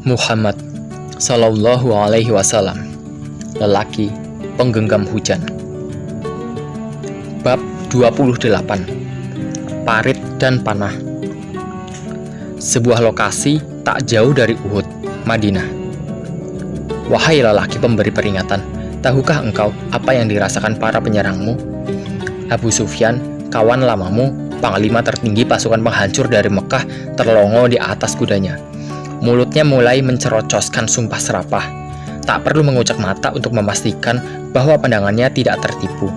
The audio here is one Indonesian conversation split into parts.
Muhammad Sallallahu Alaihi Wasallam, lelaki penggenggam hujan. Bab 28. Parit dan panah. Sebuah lokasi tak jauh dari Uhud, Madinah. Wahai lelaki pemberi peringatan, tahukah engkau apa yang dirasakan para penyerangmu? Abu Sufyan, kawan lamamu, panglima tertinggi pasukan penghancur dari Mekah, terlongo di atas kudanya. Mulutnya mulai mencerocoskan sumpah serapah. Tak perlu mengucak mata untuk memastikan bahwa pandangannya tidak tertipu.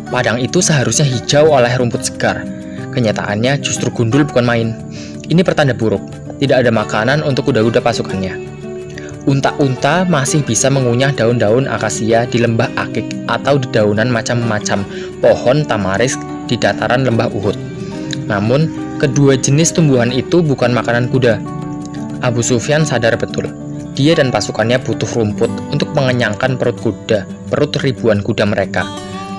Padang itu seharusnya hijau oleh rumput segar. Kenyataannya justru gundul bukan main. Ini pertanda buruk. Tidak ada makanan untuk kuda-kuda pasukannya. Unta-unta masih bisa mengunyah daun-daun akasia di lembah Akik atau dedaunan macam-macam pohon tamaris di dataran lembah Uhud. Namun, kedua jenis tumbuhan itu bukan makanan kuda. Abu Sufyan sadar betul, dia dan pasukannya butuh rumput untuk mengenyangkan perut kuda, perut ribuan kuda mereka.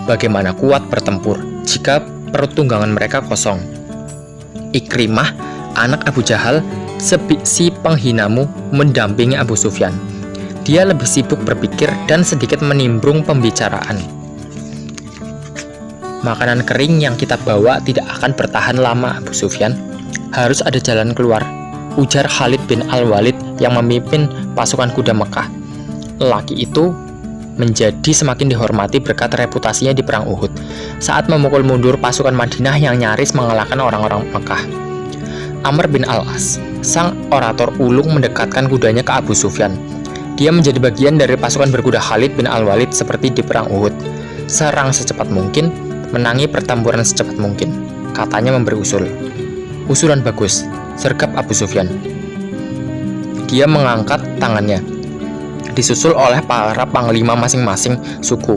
Bagaimana kuat bertempur jika perut tunggangan mereka kosong? Ikrimah, anak Abu Jahal, si penghinamu, mendampingi Abu Sufyan. Dia lebih sibuk berpikir dan sedikit menimbrung pembicaraan. Makanan kering yang kita bawa tidak akan bertahan lama, Abu Sufyan. Harus ada jalan keluar, ujar Khalid bin Al-Walid yang memimpin pasukan kuda Mekah. Lelaki itu menjadi semakin dihormati berkat reputasinya di perang Uhud saat memukul mundur pasukan Madinah yang nyaris mengalahkan orang-orang Mekah. Amr bin Al-As, sang orator ulung, mendekatkan kudanya ke Abu Sufyan. Dia menjadi bagian dari pasukan berkuda Khalid bin Al-Walid seperti di perang Uhud. Serang secepat mungkin, menangi pertempuran secepat mungkin, katanya memberi usul. Usulan bagus, sergap Abu Sufyan. Dia mengangkat tangannya, disusul oleh para panglima masing-masing suku.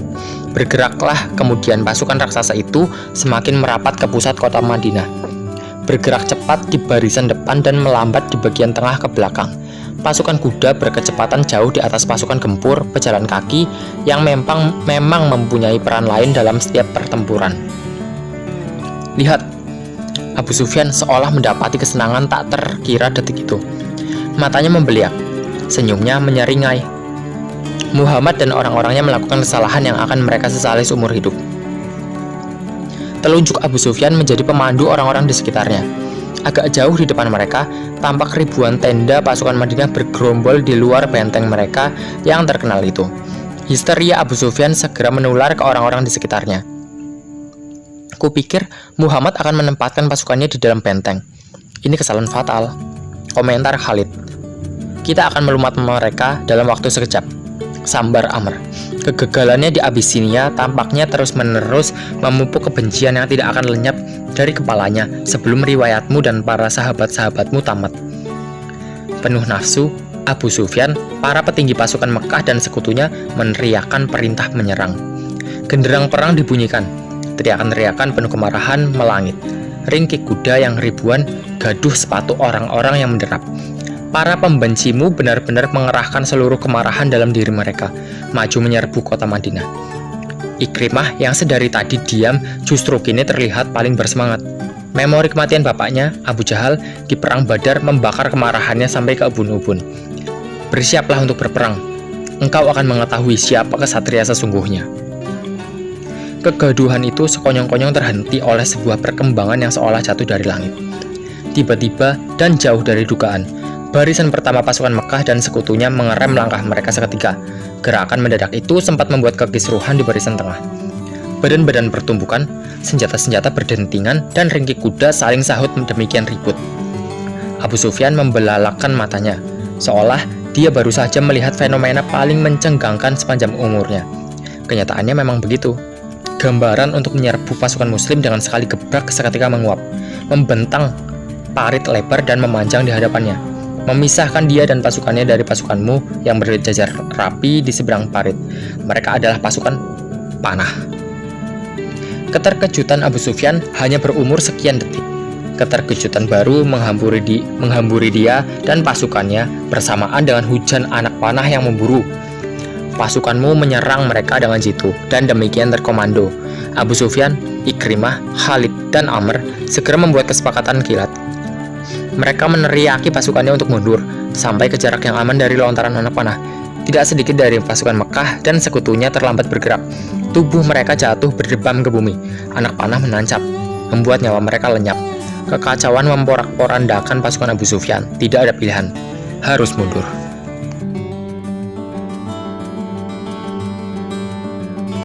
Bergeraklah kemudian pasukan raksasa itu semakin merapat ke pusat kota Madinah. Bergerak cepat di barisan depan dan melambat di bagian tengah ke belakang. Pasukan kuda berkecepatan jauh di atas pasukan gempur pejalan kaki yang memang mempunyai peran lain dalam setiap pertempuran. Lihat, Abu Sufyan seolah mendapati kesenangan tak terkira detik itu. Matanya membeliak, senyumnya menyeringai. Muhammad dan orang-orangnya melakukan kesalahan yang akan mereka sesali seumur hidup. Telunjuk Abu Sufyan menjadi pemandu orang-orang di sekitarnya. Agak jauh di depan mereka, tampak ribuan tenda pasukan Madinah bergerombol di luar benteng mereka yang terkenal itu. Histeria Abu Sufyan segera menular ke orang-orang di sekitarnya. Kupikir Muhammad akan menempatkan pasukannya di dalam benteng. Ini kesalahan fatal, komentar Khalid. Kita akan melumat mereka dalam waktu sekejap, sambar Amr. Kegagalannya di Abyssinia tampaknya terus-menerus memupuk kebencian yang tidak akan lenyap dari kepalanya sebelum riwayatmu dan para sahabat-sahabatmu tamat. Penuh nafsu, Abu Sufyan, para petinggi pasukan Mekah dan sekutunya meneriakkan perintah menyerang. Genderang perang dibunyikan. Teriakan-teriakan penuh kemarahan melangit. Ringkik kuda yang ribuan, gaduh sepatu orang-orang yang menderap. Para pembencimu benar-benar mengerahkan seluruh kemarahan dalam diri mereka, maju menyerbu kota Madinah. Ikrimah yang sedari tadi diam justru kini terlihat paling bersemangat. Memori kematian bapaknya, Abu Jahal, di perang Badar membakar kemarahannya sampai ke ubun-ubun. Bersiaplah untuk berperang. Engkau akan mengetahui siapa kesatria sesungguhnya. Kegaduhan itu sekonyong-konyong terhenti oleh sebuah perkembangan yang seolah jatuh dari langit. Tiba-tiba dan jauh dari dugaan, barisan pertama pasukan Mekah dan sekutunya mengerem langkah mereka seketika. Gerakan mendadak itu sempat membuat kekisruhan di barisan tengah. Badan-badan pertumbukan, senjata-senjata berdentingan, dan ringkik kuda saling sahut demikian ribut. Abu Sufyan membelalakkan matanya, seolah dia baru saja melihat fenomena paling mencenggangkan sepanjang umurnya. Kenyataannya memang begitu. Gambaran untuk menyerbu pasukan muslim dengan sekali gebrak seketika menguap, membentang parit lebar dan memanjang di hadapannya, memisahkan dia dan pasukannya dari pasukanmu yang berjajar rapi di seberang parit. Mereka adalah pasukan panah. Keterkejutan Abu Sufyan hanya berumur sekian detik. Keterkejutan baru menghamburi dia dan pasukannya bersamaan dengan hujan anak panah yang memburu. Pasukanmu menyerang mereka dengan jitu, dan demikian terkomando. Abu Sufyan, Ikrimah, Khalid, dan Amr segera membuat kesepakatan kilat. Mereka meneriaki pasukannya untuk mundur, sampai ke jarak yang aman dari lontaran anak panah. Tidak sedikit dari pasukan Mekah dan sekutunya terlambat bergerak. Tubuh mereka jatuh berdebam ke bumi. Anak panah menancap, membuat nyawa mereka lenyap. Kekacauan memporak-porandakan pasukan Abu Sufyan. Tidak ada pilihan, harus mundur.